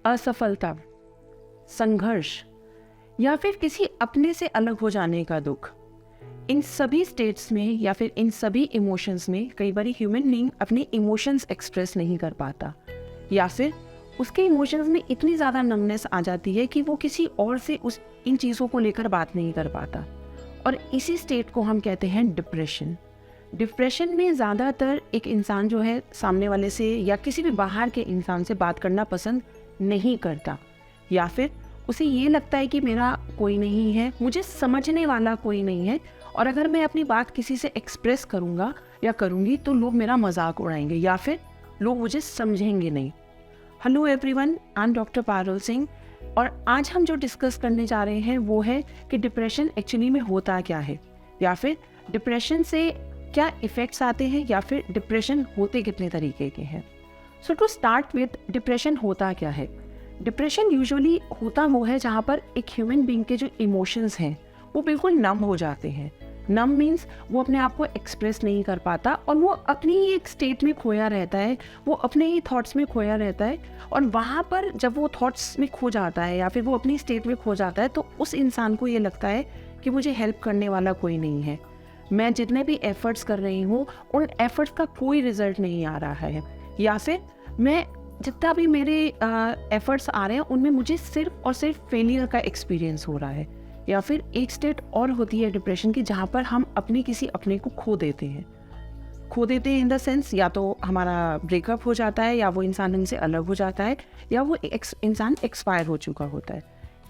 असफलता, संघर्ष या फिर किसी अपने से अलग हो जाने का दुख, इन सभी स्टेट्स में या फिर इन सभी इमोशंस में कई बार ह्यूमन बीइंग अपने इमोशंस एक्सप्रेस नहीं कर पाता, या फिर उसके इमोशंस में इतनी ज़्यादा नमनेस आ जाती है कि वो किसी और से इन चीज़ों को लेकर बात नहीं कर पाता। और इसी स्टेट को हम कहते हैं डिप्रेशन। डिप्रेशन में ज़्यादातर एक इंसान जो है सामने वाले से या किसी भी बाहर के इंसान से बात करना पसंद नहीं करता, या फिर उसे ये लगता है कि मेरा कोई नहीं है, मुझे समझने वाला कोई नहीं है, और अगर मैं अपनी बात किसी से एक्सप्रेस करूँगा या करूँगी तो लोग मेरा मजाक उड़ाएंगे या फिर लोग मुझे समझेंगे नहीं। Hello everyone, I am doctor Parul Singh, और आज हम जो डिस्कस करने जा रहे हैं वो है कि डिप्रेशन एक्चुअली में होता क्या है, या फिर डिप्रेशन से क्या इफ़ेक्ट्स आते हैं, या फिर डिप्रेशन होते कितने तरीके के हैं। सो टू स्टार्ट विद, डिप्रेशन होता क्या है। डिप्रेशन यूजुअली होता वो है जहाँ पर एक ह्यूमन बीइंग के जो इमोशंस हैं वो बिल्कुल नम हो जाते हैं। नम मीन्स वो अपने आप को एक्सप्रेस नहीं कर पाता और वो अपनी ही एक स्टेट में खोया रहता है, वो अपने ही थॉट्स में खोया रहता है। और वहाँ पर जब वो थॉट्स में खो जाता है या फिर वो अपनी स्टेट में खो जाता है तो उस इंसान को ये लगता है कि मुझे हेल्प करने वाला कोई नहीं है, मैं जितने भी एफर्ट्स कर रही हूँ उन एफर्ट्स का कोई रिजल्ट नहीं आ रहा है, या फिर मैं जितना भी मेरे एफर्ट्स आ रहे हैं उनमें मुझे सिर्फ और सिर्फ फेलियर का एक्सपीरियंस हो रहा है। या फिर एक स्टेट और होती है डिप्रेशन की जहाँ पर हम अपने किसी अपने को खो देते हैं इन द सेंस, या तो हमारा ब्रेकअप हो जाता है, या वो इंसान हमसे अलग हो जाता है, या वो इंसान एक्सपायर हो चुका होता है।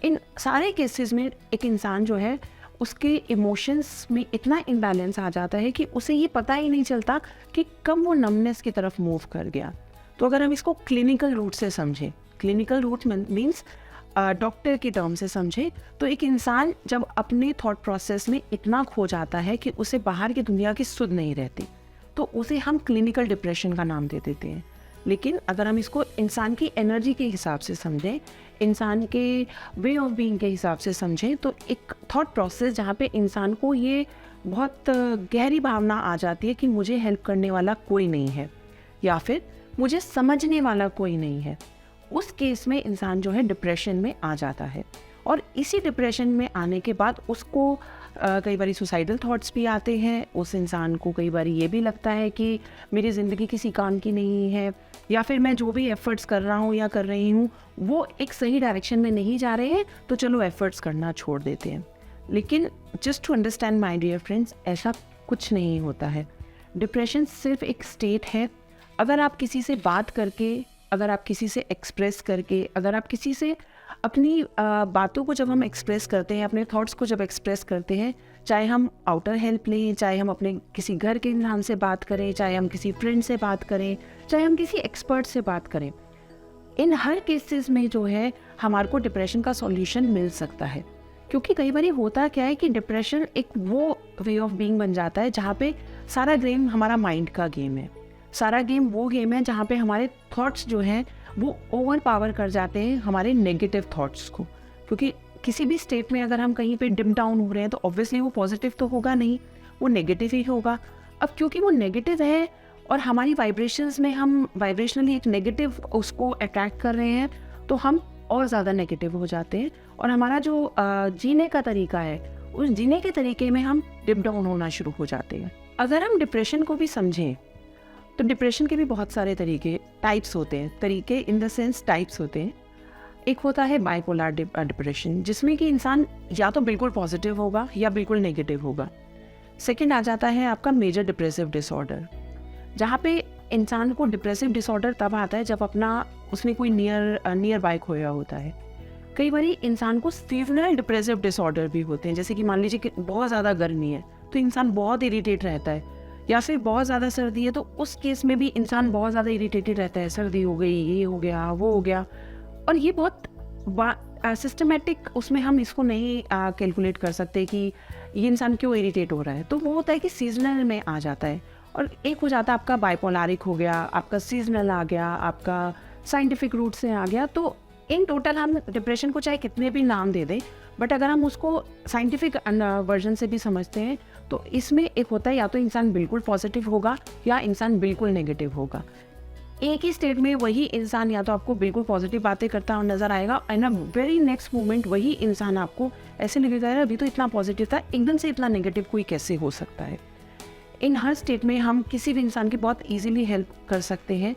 इन सारे केसेस में एक इंसान जो है उसके इमोशंस में इतना इम्बैलेंस आ जाता है कि उसे ये पता ही नहीं चलता कि कब वो नमनेस की तरफ मूव कर गया। तो अगर हम इसको क्लिनिकल रूट से समझें, क्लिनिकल रूट मीन्स डॉक्टर की टर्म से समझें, तो एक इंसान जब अपने थॉट प्रोसेस में इतना खो जाता है कि उसे बाहर की दुनिया की सुध नहीं रहती, तो उसे हम क्लिनिकल डिप्रेशन का नाम दे देते हैं। लेकिन अगर हम इसको इंसान की एनर्जी के हिसाब से समझें, इंसान के वे ऑफ बीइंग के हिसाब से समझें, तो एक थॉट प्रोसेस जहाँ पे इंसान को ये बहुत गहरी भावना आ जाती है कि मुझे हेल्प करने वाला कोई नहीं है, या फिर मुझे समझने वाला कोई नहीं है, उस केस में इंसान जो है डिप्रेशन में आ जाता है। और इसी डिप्रेशन में आने के बाद उसको कई बार सुसाइडल थॉट्स भी आते हैं। उस इंसान को कई बार ये भी लगता है कि मेरी ज़िंदगी किसी काम की नहीं है, या फिर मैं जो भी एफ़र्ट्स कर रहा हूँ या कर रही हूँ वो एक सही डायरेक्शन में नहीं जा रहे हैं, तो चलो एफ़र्ट्स करना छोड़ देते हैं। लेकिन just to understand my dear friends, ऐसा कुछ नहीं होता है। डिप्रेशन सिर्फ एक स्टेट है। अगर आप किसी से बात करके, अगर आप किसी से एक्सप्रेस करके, अगर आप किसी से अपनी बातों को जब हम एक्सप्रेस करते हैं, अपने थॉट्स को जब एक्सप्रेस करते हैं, चाहे हम आउटर हेल्प लें, चाहे हम अपने किसी घर के इंसान से बात करें, चाहे हम किसी फ्रेंड से बात करें, चाहे हम किसी एक्सपर्ट से बात करें, इन हर केसेस में जो है हमारे को डिप्रेशन का सॉल्यूशन मिल सकता है। क्योंकि कई बार होता क्या है कि डिप्रेशन एक वो वे ऑफ बीइंग बन जाता है जहाँ पे सारा गेम हमारा माइंड का गेम है। सारा गेम वो गेम है जहाँ पे हमारे थॉट्स जो हैं वो ओवर पावर कर जाते हैं हमारे नेगेटिव थॉट्स को। क्योंकि किसी भी स्टेट में अगर हम कहीं पे डिम डाउन हो रहे हैं तो ऑब्वियसली वो पॉजिटिव तो होगा नहीं, वो नेगेटिव ही होगा। अब क्योंकि वो नेगेटिव है और हमारी वाइब्रेशंस में हम वाइब्रेशनली एक नेगेटिव उसको अट्रैक्ट कर रहे हैं, तो हम और ज़्यादा नेगेटिव हो जाते हैं और हमारा जो जीने का तरीका है उस जीने के तरीके में हम डिम डाउन होना शुरू हो जाते हैं। अगर हम डिप्रेशन को भी समझें तो डिप्रेशन के भी बहुत सारे टाइप्स होते हैं। तरीके इन द सेंस टाइप्स होते हैं। एक होता है बाइपोलर डिप्रेशन, जिसमें कि इंसान या तो बिल्कुल पॉजिटिव होगा या बिल्कुल नेगेटिव होगा। सेकंड आ जाता है आपका मेजर डिप्रेसिव डिसऑर्डर, जहाँ पे इंसान को डिप्रेसिव डिसऑर्डर तब आता है जब उसने कोई नियर बाय खोया होता है। कई बार इंसान को सीजनल डिप्रेसिव डिसऑर्डर भी होते हैं, जैसे कि मान लीजिए कि बहुत ज़्यादा गर्मी है तो इंसान बहुत इरिटेट रहता है, या फिर बहुत ज़्यादा सर्दी है तो उस केस में भी इंसान बहुत ज़्यादा इरिटेटेड रहता है, सर्दी हो गई, ये हो गया, वो हो गया। और ये बहुत सिस्टमेटिक उसमें हम इसको नहीं कैलकुलेट कर सकते कि ये इंसान क्यों इरिटेट हो रहा है। तो वो होता है कि सीजनल में आ जाता है। और एक हो जाता है आपका बाइपोलरिक हो गया, आपका सीजनल आ गया, आपका साइंटिफिक रूट से आ गया। तो इन टोटल हम डिप्रेशन को चाहे कितने भी नाम दे दें, बट अगर हम उसको साइंटिफिक वर्जन से भी समझते हैं तो इसमें एक होता है या तो इंसान बिल्कुल पॉजिटिव होगा या इंसान बिल्कुल नेगेटिव होगा। एक ही स्टेट में वही इंसान या तो आपको बिल्कुल पॉजिटिव बातें करता हुआ नजर आएगा, एंड वेरी नेक्स्ट मोमेंट वही इंसान आपको ऐसे लगेगा यार अभी तो इतना पॉजिटिव था, एकदम से इतना नेगेटिव कोई कैसे हो सकता है। इन हर स्टेट में हम किसी भी इंसान की बहुत ईजिली हेल्प कर सकते हैं।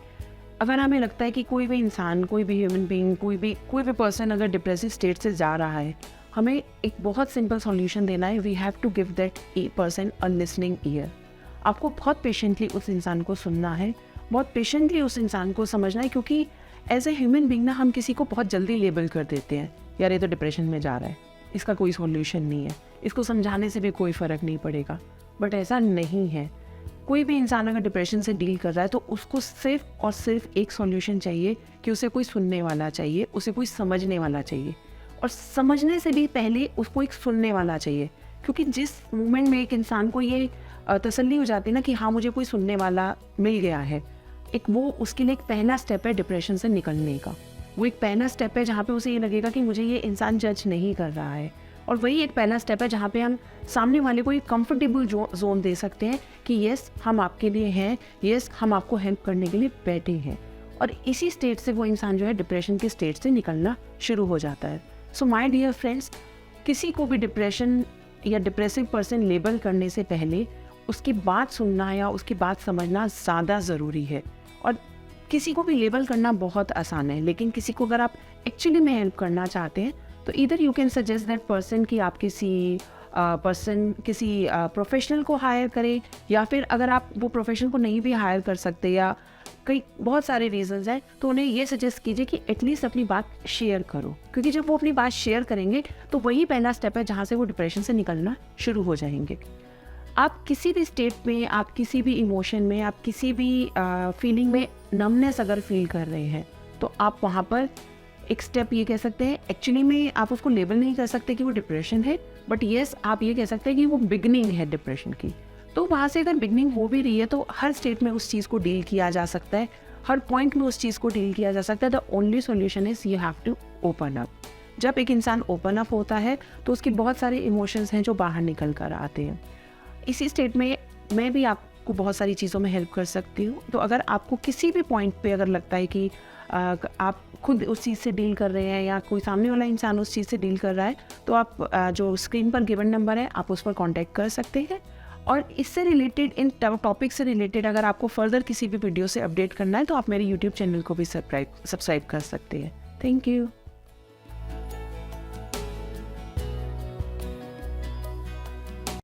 अगर हमें लगता है कि कोई भी इंसान, कोई भी ह्यूमन बीइंग, कोई भी पर्सन अगर डिप्रेसिव स्टेट से जा रहा है, हमें एक बहुत सिंपल सॉल्यूशन देना है। We have to give that person a listening ear. आपको बहुत पेशेंटली उस इंसान को सुनना है, बहुत पेशेंटली उस इंसान को समझना है, क्योंकि एज ए ह्यूमन बीइंग ना हम किसी को बहुत जल्दी लेबल कर देते हैं, यार ये तो डिप्रेशन में जा रहा है, इसका कोई सॉल्यूशन नहीं है, इसको समझाने से भी कोई फ़र्क नहीं पड़ेगा। बट ऐसा नहीं है। कोई भी इंसान अगर डिप्रेशन से डील कर रहा है तो उसको सिर्फ और सिर्फ एक सॉल्यूशन चाहिए कि उसे कोई सुनने वाला चाहिए, उसे कोई समझने वाला चाहिए, और समझने से भी पहले उसको एक सुनने वाला चाहिए। क्योंकि जिस मोमेंट में एक इंसान को ये तसल्ली हो जाती है ना कि हाँ मुझे कोई सुनने वाला मिल गया है, एक वो उसके लिए एक पहला स्टेप है डिप्रेशन से निकलने का। वो एक पहला स्टेप है जहाँ पे उसे ये लगेगा कि मुझे ये इंसान जज नहीं कर रहा है, और वही एक पहला स्टेप है जहाँ पे हम सामने वाले को एक कंफर्टेबल जोन दे सकते हैं कि यस हम आपके लिए हैं, यस हम आपको हेल्प करने के लिए बैठे हैं। और इसी स्टेट से वो इंसान जो है डिप्रेशन के स्टेट से निकलना शुरू हो जाता है। सो माय डियर फ्रेंड्स, किसी को भी डिप्रेशन या डिप्रेसिव पर्सन लेबल करने से पहले उसकी बात सुनना या उसकी बात समझना ज़्यादा ज़रूरी है। और किसी को भी लेबल करना बहुत आसान है, लेकिन किसी को अगर आप एक्चुअली में हेल्प करना चाहते हैं तो इधर you can suggest that person कि आप किसी प्रोफेशनल को हायर करें, या फिर अगर आप वो प्रोफेशनल को नहीं भी हायर कर सकते या कई बहुत सारे रीजंस हैं, तो उन्हें ये सजेस्ट कीजिए कि एटलीस्ट अपनी बात शेयर करो। क्योंकि जब वो अपनी बात शेयर करेंगे तो वही पहला स्टेप है जहाँ से वो डिप्रेशन से निकलना शुरू हो जाएंगे। आप किसी भी स्टेट में, आप किसी भी इमोशन में, आप किसी भी फीलिंग में नमनेस अगर फील कर रहे हैं तो आप वहाँ पर एक स्टेप ये कह सकते हैं, एक्चुअली में आप उसको लेबल नहीं कर सकते कि वो डिप्रेशन है, बट येस आप ये कह सकते हैं कि वो बिगनिंग है डिप्रेशन की। तो वहाँ से अगर बिगनिंग हो भी रही है तो हर स्टेट में उस चीज़ को डील किया जा सकता है, हर पॉइंट में उस चीज़ को डील किया जा सकता है। The only solution is you have to open up. जब एक इंसान ओपन अप होता है तो उसके बहुत सारे इमोशंस हैं जो बाहर निकल कर आते हैं। इसी स्टेट में मैं भी आपको बहुत सारी चीज़ों में हेल्प कर सकती हूँ। तो अगर आपको किसी भी पॉइंट पे अगर लगता है कि आप खुद उस चीज़ से डील कर रहे हैं या कोई सामने वाला इंसान उस चीज़ से डील कर रहा है, तो आप जो स्क्रीन पर गिवन नंबर है आप उस पर कांटेक्ट कर सकते हैं। और इससे रिलेटेड, इन टॉपिक से रिलेटेड अगर आपको फर्दर किसी भी वीडियो से अपडेट करना है तो आप मेरे यूट्यूब चैनल को भी सब्सक्राइब कर सकते हैं। Thank you.